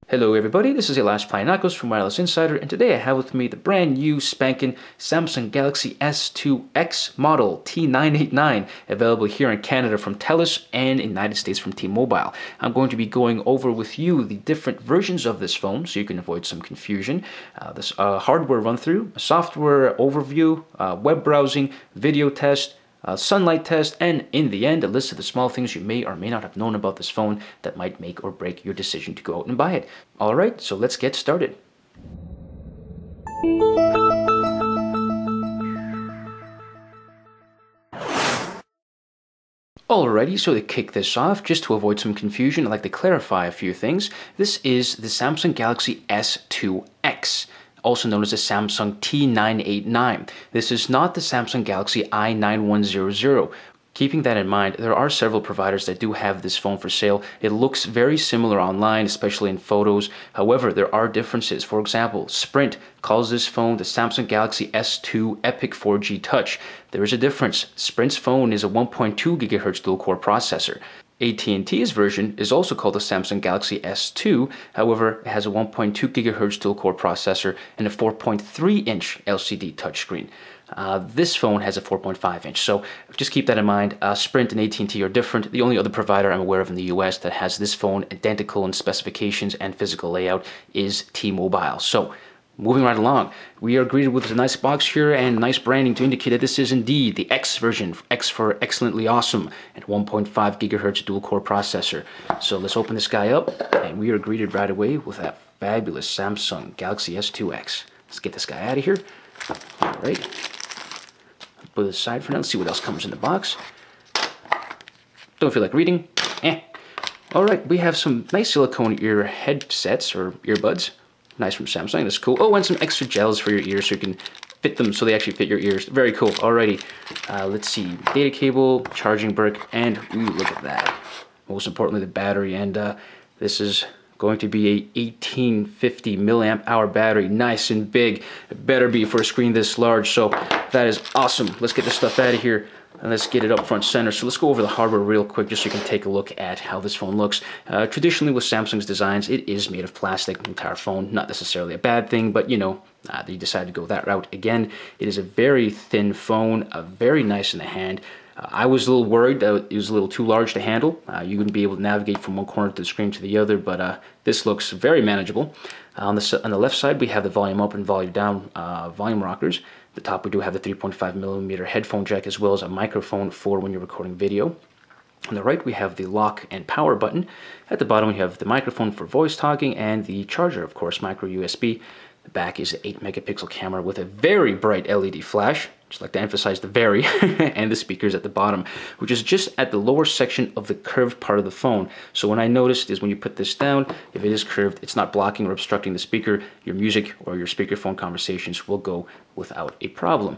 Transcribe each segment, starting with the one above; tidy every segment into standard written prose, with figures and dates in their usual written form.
Hello everybody, this is Elias Plyanakos from Wireless Insider, and today I have with me the brand new spanking Samsung Galaxy S2X model T989, available here in Canada from Telus and in the United States from T-Mobile. I'm going to be going over with you the different versions of this phone so you can avoid some confusion. This hardware run through, a software overview, web browsing, video test, sunlight test, and in the end, a list of the small things you may or may not have known about this phone that might make or break your decision to go out and buy it. Alright, so let's get started. Alrighty, so to kick this off, just to avoid some confusion, I'd like to clarify a few things. This is the Samsung Galaxy S2X. Also known as the Samsung T989. This is not the Samsung Galaxy i9100. Keeping that in mind, there are several providers that do have this phone for sale. It looks very similar online, especially in photos. However, there are differences. For example, Sprint calls this phone the Samsung Galaxy S2 Epic 4G Touch. There is a difference. Sprint's phone is a 1.2 GHz dual-core processor. AT&T's version is also called the Samsung Galaxy S2, however, it has a 1.2 GHz dual-core processor and a 4.3-inch LCD touchscreen. This phone has a 4.5-inch, so just keep that in mind. Sprint and AT&T are different. The only other provider I'm aware of in the US that has this phone identical in specifications and physical layout is T-Mobile. So, moving right along, we are greeted with a nice box here and nice branding to indicate that this is indeed the X version, X for excellently awesome, and 1.5 GHz dual-core processor. So let's open this guy up, and we are greeted right away with that fabulous Samsung Galaxy S2X. Let's get this guy out of here. All right, put it aside for now. Let's see what else comes in the box. Don't feel like reading? All right, we have some nice silicone ear headsets or earbuds. Nice from Samsung, that's cool. Oh, and some extra gels for your ears so you can fit them so they actually fit your ears. Very cool. Alrighty, let's see. Data cable, charging brick, and ooh, look at that. Most importantly, the battery. And this is going to be a 1850 milliamp hour battery. Nice and big. It better be for a screen this large. So that is awesome. Let's get this stuff out of here. And let's get it up front center. So let's go over the hardware real quick just so you can take a look at how this phone looks. Traditionally with Samsung's designs, it is made of plastic, the entire phone. Not necessarily a bad thing, but you know, they decided to go that route again. It is a very thin phone, very nice in the hand. I was a little worried that it was a little too large to handle. You wouldn't be able to navigate from one corner of the screen to the other, but this looks very manageable. On the left side, we have the volume up and volume down volume rockers. At the top, we do have the 3.5mm headphone jack, as well as a microphone for when you're recording video. On the right, we have the lock and power button. At the bottom, we have the microphone for voice talking and the charger, of course, micro USB. The back is an 8-megapixel camera with a very bright LED flash. Just like to emphasize the very, and the speakers at the bottom, which is just at the lower section of the curved part of the phone. So what I noticed is when you put this down, if it is curved, it's not blocking or obstructing the speaker. Your music or your speakerphone conversations will go without a problem.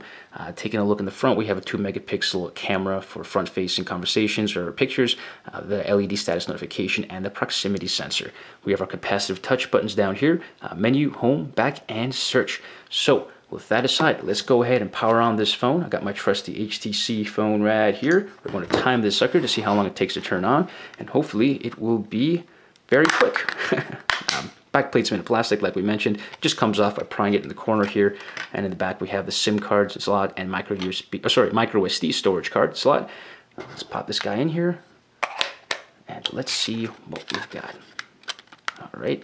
Taking a look in the front, we have a 2-megapixel camera for front-facing conversations or pictures, the LED status notification, and the proximity sensor. We have our capacitive touch buttons down here, menu, home, back, and search. So, with that aside, let's go ahead and power on this phone. I got my trusty HTC phone right here. We're going to time this sucker to see how long it takes to turn on, and hopefully it will be very quick. Back plate's made of plastic, like we mentioned. Just comes off by prying it in the corner here, and in the back we have the SIM card slot and micro SD storage card slot. Let's pop this guy in here, and let's see what we've got. All right,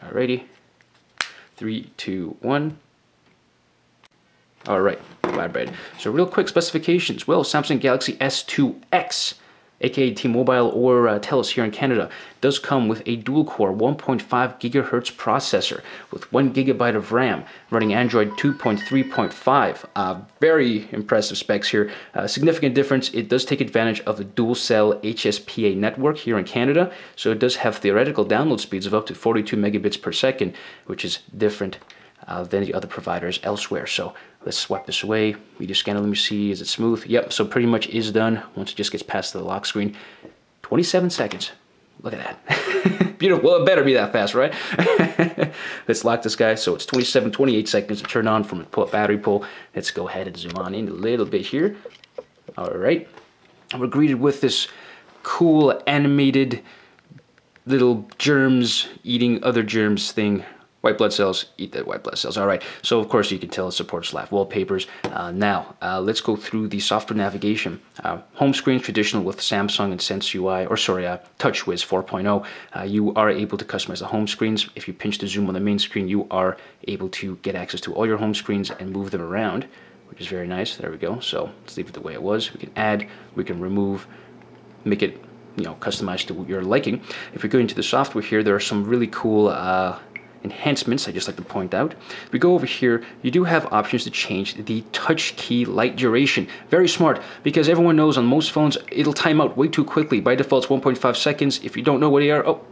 alrighty. 3, 2, 1. All right, vibrated. So real quick specifications. Well, Samsung Galaxy S2X, aka T-Mobile or Telus here in Canada, does come with a dual-core 1.5 GHz processor with 1 GB of RAM, running Android 2.3.5. Very impressive specs here. Significant difference, it does take advantage of the dual-cell HSPA network here in Canada, so it does have theoretical download speeds of up to 42 megabits per second, which is different than the other providers elsewhere. So let's swipe this away. Media scanner, let me see, is it smooth? Yep, so pretty much is done once it just gets past the lock screen. 27 seconds. Look at that. Beautiful. Well, it better be that fast, right? Let's lock this guy. So it's 28 seconds to turn on from a battery pull. Let's go ahead and zoom on in a little bit here. All right. And we're greeted with this cool animated little germs eating other germs thing. White blood cells eat the white blood cells. All right, so of course you can tell it supports live wallpapers. Now let's go through the software navigation. Home screen traditional with Samsung and SenseUI, or sorry, TouchWiz 4.0. You are able to customize the home screens. If you pinch the zoom on the main screen, you are able to get access to all your home screens and move them around, which is very nice. There we go. So let's leave it the way it was. We can add, we can remove, make it customized to your liking. If we go into the software here, there are some really cool enhancements I just like to point out. If we go over here, you do have options to change the touch key light duration. Very smart, because everyone knows on most phones it'll time out way too quickly. By default it's 1.5 seconds. If you don't know where they are, oh,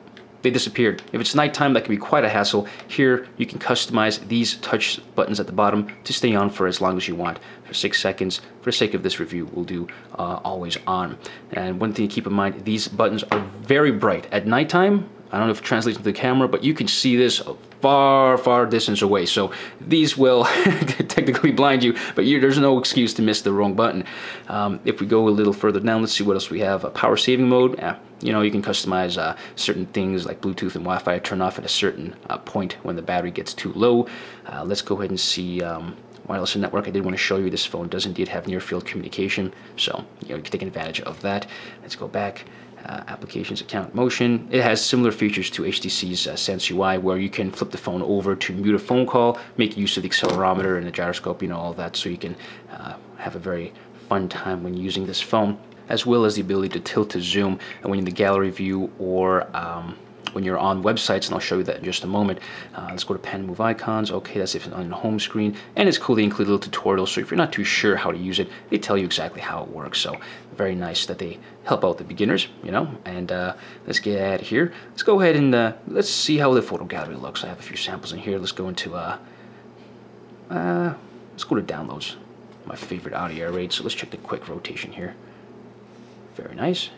they disappeared. If it's nighttime, that can be quite a hassle. Here you can customize these touch buttons at the bottom to stay on for as long as you want. For 6 seconds, for the sake of this review, we'll do always on. And one thing to keep in mind, these buttons are very bright. At nighttime, I don't know if it translates to the camera, but you can see this far distance away. So these will technically blind you, but there's no excuse to miss the wrong button. If we go a little further down, let's see what else we have. A power saving mode. You can customize certain things like Bluetooth and Wi-Fi turn off at a certain point when the battery gets too low. Let's go ahead and see wireless network. I did want to show you this phone does indeed have near field communication, so you can take advantage of that. Let's go back. Applications, account, motion. It has similar features to HTC's SenseUI, where you can flip the phone over to mute a phone call, make use of the accelerometer and the gyroscope, all that, so you can have a very fun time when using this phone, as well as the ability to tilt to zoom and when in the gallery view or when you're on websites, and I'll show you that in just a moment. Let's go to pen, move icons. Okay, that's if it's on the home screen. And it's cool, they include a little tutorial, so if you're not too sure how to use it, they tell you exactly how it works. So very nice that they help out the beginners, And let's get out of here. Let's go ahead and let's see how the photo gallery looks. I have a few samples in here. Let's go into, let's go to downloads. My favorite audio rate. So let's check the quick rotation here. Very nice.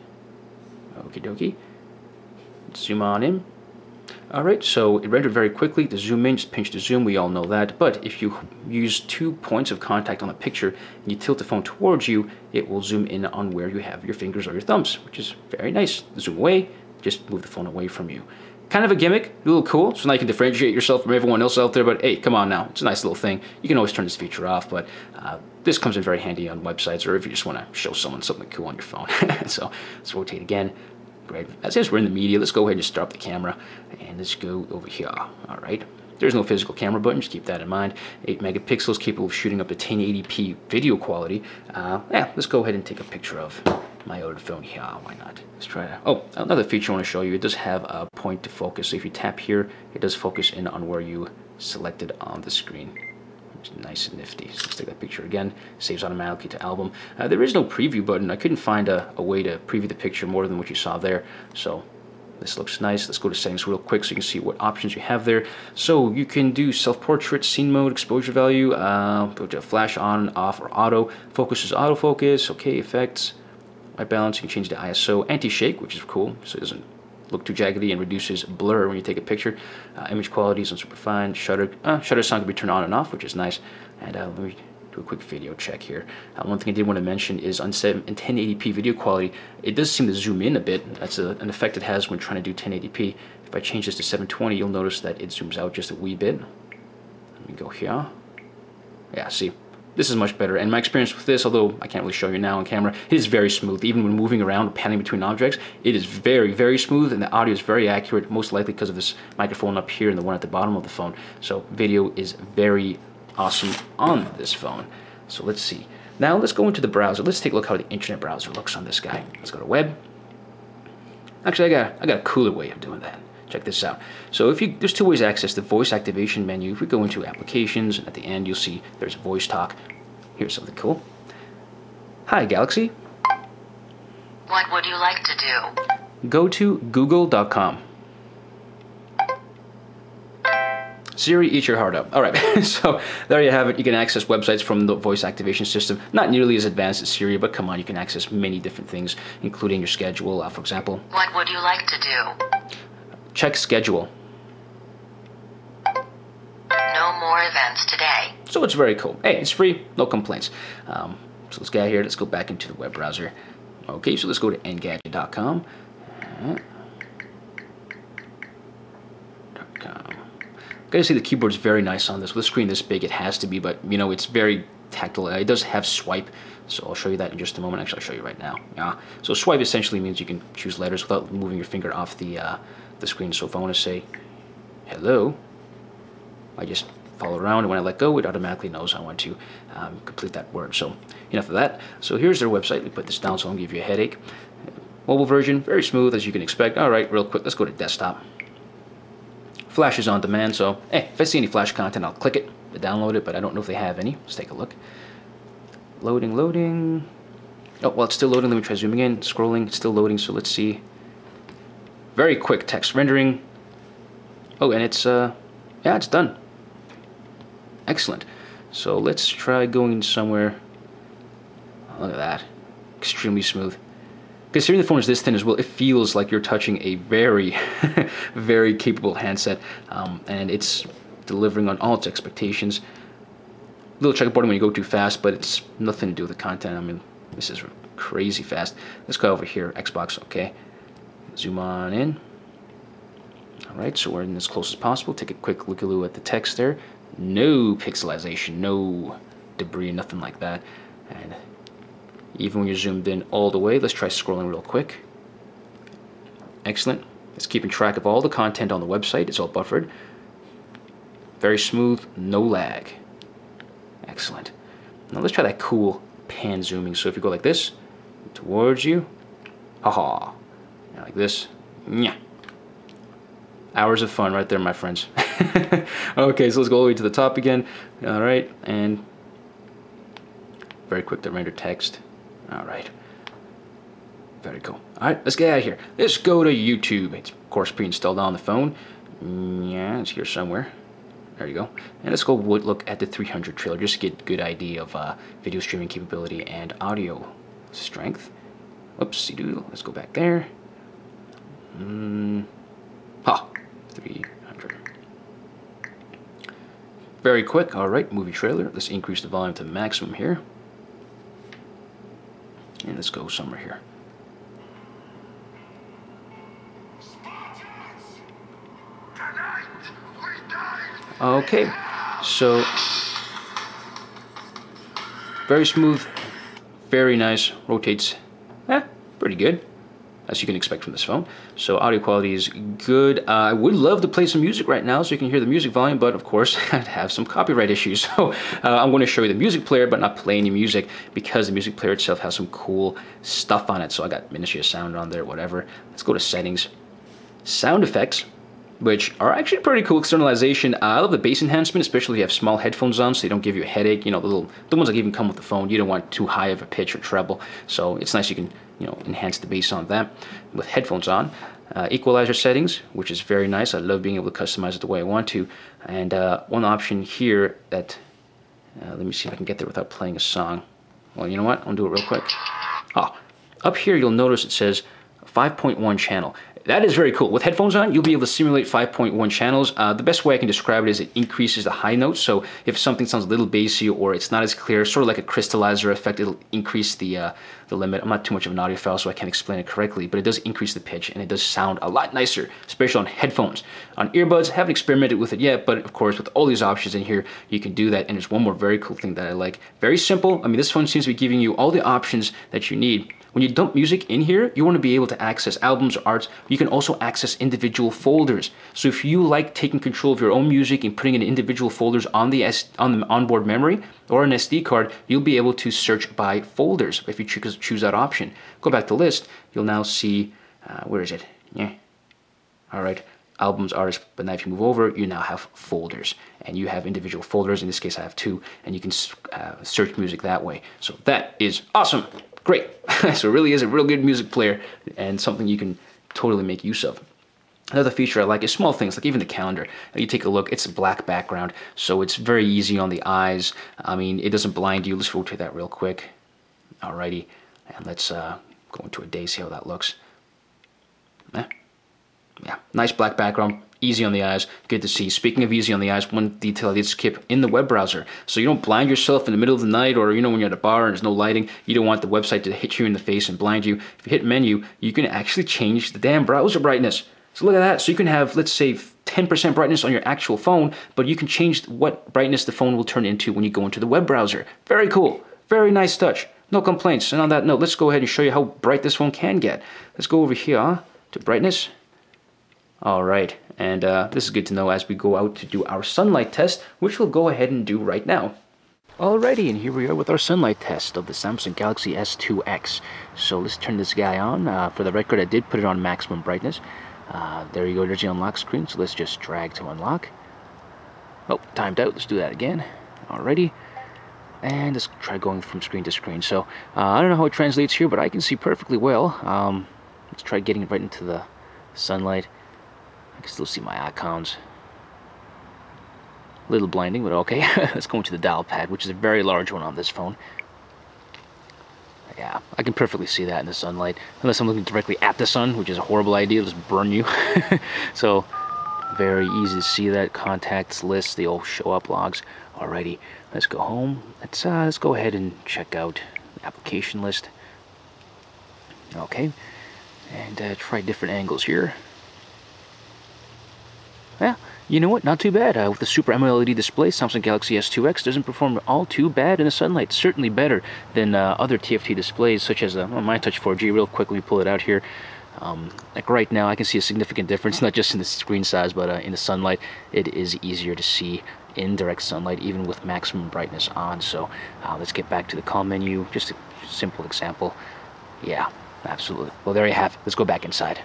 Okie dokie. Zoom on in. Alright, so it rendered very quickly. To zoom in, just pinch to zoom, we all know that. But if you use 2 points of contact on the picture and you tilt the phone towards you, it will zoom in on where you have your fingers or your thumbs, which is very nice. Zoom away, just move the phone away from you. Kind of a gimmick, a little cool, so now you can differentiate yourself from everyone else out there, but hey, come on now, it's a nice little thing. You can always turn this feature off, but this comes in very handy on websites or if you just want to show someone something cool on your phone. So let's rotate again. Great. As we're in the media, let's go ahead and just start up the camera and let's go over here. All right. There's no physical camera button, just keep that in mind. 8 megapixels, capable of shooting up to 1080p video quality. Let's go ahead and take a picture of my other phone here. Why not? Let's try that. Oh, another feature I want to show you. It does have a point to focus. So if you tap here, it does focus in on where you selected on the screen. It's nice and nifty. So let's take that picture again. Saves automatically to album. There is no preview button. I couldn't find a way to preview the picture more than what you saw there. So this looks nice. Let's go to settings real quick so you can see what options you have there. So you can do self-portrait, scene mode, exposure value, flash on, off, or auto. Focus is autofocus. Okay, effects, white balance. You can change the ISO, anti-shake, which is cool, so it doesn't look too jaggedy and reduces blur when you take a picture. Image quality is on superfine. Shutter sound can be turned on and off, which is nice. And let me do a quick video check here. One thing I did want to mention is on 1080p video quality, it does seem to zoom in a bit. That's an effect it has when trying to do 1080p. If I change this to 720, you'll notice that it zooms out just a wee bit. Let me go here. Yeah, see. This is much better, and my experience with this, although I can't really show you now on camera, it is very smooth. Even when moving around, panning between objects, it is very smooth, and the audio is very accurate, most likely because of this microphone up here and the one at the bottom of the phone. So video is very awesome on this phone. So let's see. Now let's go into the browser. Let's take a look how the internet browser looks on this guy. Let's go to web. Actually, I got a cooler way of doing that. Check this out. So there's 2 ways to access the voice activation menu. If we go into applications, and at the end you'll see there's voice talk. Here's something cool. Hi, Galaxy. What would you like to do? Go to google.com. Siri, eat your heart out. All right, so there you have it. You can access websites from the voice activation system. Not nearly as advanced as Siri, but come on, you can access many different things, including your schedule, for example. What would you like to do? Check schedule. No more events today. So it's very cool. Hey, it's free, no complaints. So let's get out here. Let's go back into the web browser. Okay, so let's go to engadget.com. Gotta say the keyboard's very nice on this. With a screen this big, it has to be, but you know, it's very tactile. It does have swipe, so I'll show you that in just a moment. Actually, I'll show you right now. Yeah. So swipe essentially means you can choose letters without moving your finger off the screen. So if I want to say hello, I just follow around, and when I let go, it automatically knows I want to complete that word. So enough of that. So here's their website. We put this down so I don't give you a headache. Mobile version, very smooth as you can expect. All right, real quick, let's go to desktop. Flash is on demand, so hey, if I see any Flash content, I'll click it to download it, but I don't know if they have any. Let's take a look. Loading. Oh, well, it's still loading. Let me try zooming in, scrolling. It's still loading, so let's see. Very quick text rendering. Oh, and it's, yeah, it's done. Excellent. So let's try going somewhere. Oh, look at that. Extremely smooth. Considering the phone is this thin as well, it feels like you're touching a very, very capable handset, and it's delivering on all its expectations. A little checkerboarding when you go too fast, but it's nothing to do with the content. I mean, this is crazy fast. Let's go over here, Xbox, okay. Zoom on in. All right, so we're in as close as possible. Take a quick look at the text there. No pixelization, no debris, nothing like that. And even when you're zoomed in all the way, let's try scrolling real quick. Excellent. It's keeping track of all the content on the website. It's all buffered. Very smooth, no lag. Excellent. Now let's try that cool pan zooming. So if you go like this, towards you, haha. Like this, yeah. Hours of fun right there, my friends. Okay, so let's go all the way to the top again. All right, and very quick to render text. All right. Very cool. All right, let's get out of here. Let's go to YouTube. It's, of course, pre-installed on the phone. Yeah, it's here somewhere. There you go. And let's go look at the 300 trailer just to get a good idea of video streaming capability and audio strength. Oopsie doodle. Let's go back there. 300. Very quick. All right, movie trailer. Let's increase the volume to maximum here. And let's go somewhere here. Okay, so very smooth, very nice, rotates, pretty good, as you can expect from this phone. So audio quality is good. I would love to play some music right now so you can hear the music volume, but of course I'd have some copyright issues. So I'm going to show you the music player, but not play any music because the music player itself has some cool stuff on it. So I got Ministry of Sound on there, whatever. Let's go to settings, sound effects, which are actually pretty cool. Externalization. I love the bass enhancement, especially if you have small headphones on, so they don't give you a headache. You know, the ones that even come with the phone. You don't want too high of a pitch or treble, so it's nice you can, you know, enhance the bass on that with headphones on. Equalizer settings, which is very nice. I love being able to customize it the way I want to. And one option here that let me see if I can get there without playing a song. Well, you know what? I'll do it real quick. Up here you'll notice it says 5.1 channel. That is very cool. With headphones on, you'll be able to simulate 5.1 channels. The best way I can describe it is it increases the high notes. So if something sounds a little bassy or it's not as clear, sort of like a crystallizer effect, it'll increase the limit. I'm not too much of an audiophile, so I can't explain it correctly, but it does increase the pitch and it does sound a lot nicer, especially on headphones. On earbuds, haven't experimented with it yet, but of course, with all these options in here, you can do that. And there's one more very cool thing that I like. Very simple. I mean, this phone seems to be giving you all the options that you need. When you dump music in here, you want to be able to access albums or arts. You can also access individual folders. So if you like taking control of your own music and putting it in individual folders on the onboard memory or an SD card, you'll be able to search by folders if you choose that option. Go back to list, you'll now see, where is it? Yeah. All right, albums, artists, but now if you move over, you now have folders. And you have individual folders. In this case, I have 2, and you can search music that way. So that is awesome. Great. So it really is a real good music player and something you can totally make use of. Another feature I like is small things, like even the calendar. You take a look, it's a black background, so it's very easy on the eyes. I mean, it doesn't blind you. Let's rotate that real quick. Alrighty, and let's go into a day, see how that looks. Yeah, nice black background, easy on the eyes, good to see. Speaking of easy on the eyes, one detail I did skip in the web browser. So you don't blind yourself in the middle of the night, or you know, when you're at a bar and there's no lighting, you don't want the website to hit you in the face and blind you. If you hit menu, you can actually change the damn browser brightness. So look at that. So you can have, let's say, 10% brightness on your actual phone, but you can change what brightness the phone will turn into when you go into the web browser. Very cool. Very nice touch. No complaints. And on that note, let's go ahead and show you how bright this phone can get. Let's go over here to brightness. All right, and this is good to know as we go out to do our sunlight test, which we'll go ahead and do right now. Alrighty, and here we are with our sunlight test of the Samsung Galaxy S2X. So let's turn this guy on. For the record, I did put it on maximum brightness. There you go, there's the unlock screen, so let's just drag to unlock. Oh, timed out, let's do that again. Alrighty, and let's try going from screen to screen. So, I don't know how it translates here, but I can see perfectly well. Let's try getting it right into the sunlight. I can still see my icons. A little blinding, but okay. Let's go into the dial pad, which is a very large one on this phone. Yeah, I can perfectly see that in the sunlight. Unless I'm looking directly at the sun, which is a horrible idea. It'll just burn you. So, very easy to see that. Contacts, lists, they all show up, logs. Alrighty, let's go home. Let's go ahead and check out the application list. Okay, and try different angles here. Yeah, you know what? Not too bad. With the Super AMOLED display, Samsung Galaxy S2X doesn't perform all too bad in the sunlight. Certainly better than other TFT displays, such as my Touch 4G. Real quick, let me pull it out here. Like right now, I can see a significant difference, not just in the screen size, but in the sunlight. It is easier to see in direct sunlight, even with maximum brightness on. So let's get back to the call menu. Just a simple example. Yeah, absolutely. Well, there you have it. Let's go back inside.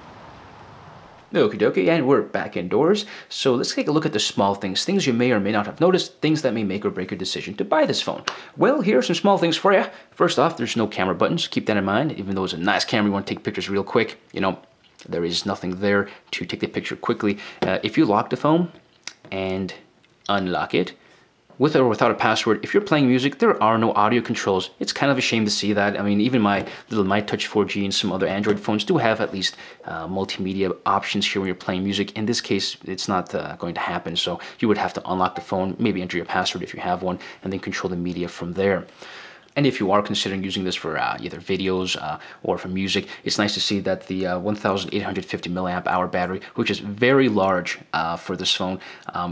Okie dokie, and we're back indoors. So let's take a look at the small things, things you may or may not have noticed, things that may make or break your decision to buy this phone. Well, here are some small things for you. First off, there's no camera buttons. Keep that in mind. Even though it's a nice camera, you want to take pictures real quick, you know, there is nothing there to take the picture quickly. If you lock the phone and unlock it, with or without a password, if you're playing music, there are no audio controls. It's kind of a shame to see that. I mean, even my Touch 4G and some other Android phones do have at least multimedia options here when you're playing music. In this case, it's not going to happen, so you would have to unlock the phone, maybe enter your password if you have one, and then control the media from there. And if you are considering using this for either videos or for music, it's nice to see that the 1,850 milliamp hour battery, which is very large for this phone,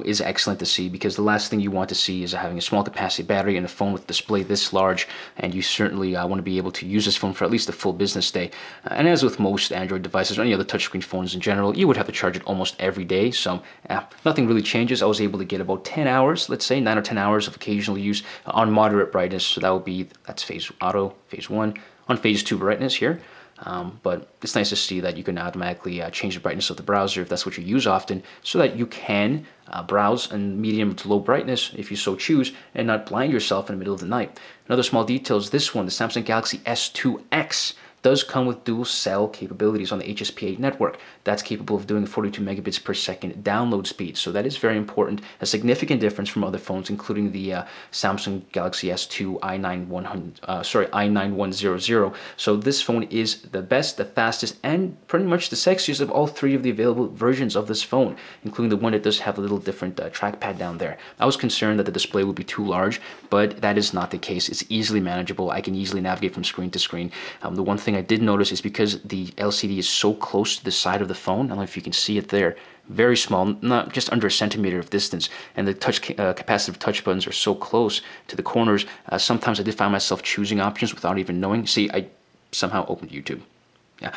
is excellent to see, because the last thing you want to see is having a small capacity battery and a phone with a display this large, and you certainly want to be able to use this phone for at least a full business day. And as with most Android devices or any other touchscreen phones in general, you would have to charge it almost every day, so nothing really changes. I was able to get about 10 hours, let's say 9 or 10 hours of occasional use on moderate brightness, so that would be that's phase 1 on phase 2 brightness here, but it's nice to see that you can automatically change the brightness of the browser if that's what you use often, so that you can browse in medium to low brightness if you so choose, and not blind yourself in the middle of the night. Another small detail is this one, the Samsung Galaxy S2X does come with dual cell capabilities on the HSPA network. That's capable of doing 42 megabits per second download speed, so that is very important, a significant difference from other phones, including the Samsung Galaxy S2 i9100. So this phone is the best, the fastest, and pretty much the sexiest of all three of the available versions of this phone, including the one that does have a little different trackpad down there. I was concerned that the display would be too large, but that is not the case. It's easily manageable. I can easily navigate from screen to screen. The one thing I did notice is because the LCD is so close to the side of the phone, I don't know if you can see it there, very small, not just under a centimeter of distance, and the capacitive touch buttons are so close to the corners, sometimes I did find myself choosing options without even knowing. See, I somehow opened YouTube. Yeah.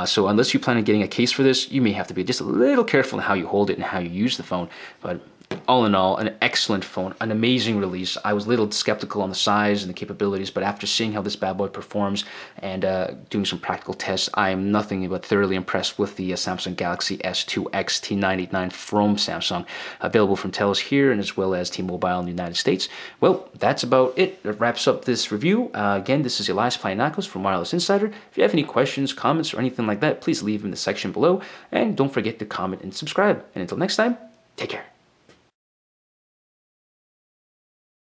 So unless you plan on getting a case for this, you may have to be just a little careful in how you hold it and how you use the phone, but all in all, an excellent phone, an amazing release. I was a little skeptical on the size and the capabilities, but after seeing how this bad boy performs and doing some practical tests, I am nothing but thoroughly impressed with the Samsung Galaxy S2X T989 from Samsung, available from Telus here and as well as T-Mobile in the United States. Well, that's about it. That wraps up this review. Again, this is Elias Planiakos from Wireless Insider. If you have any questions, comments, or anything like that, please leave them in the section below, and don't forget to comment and subscribe. And until next time, take care.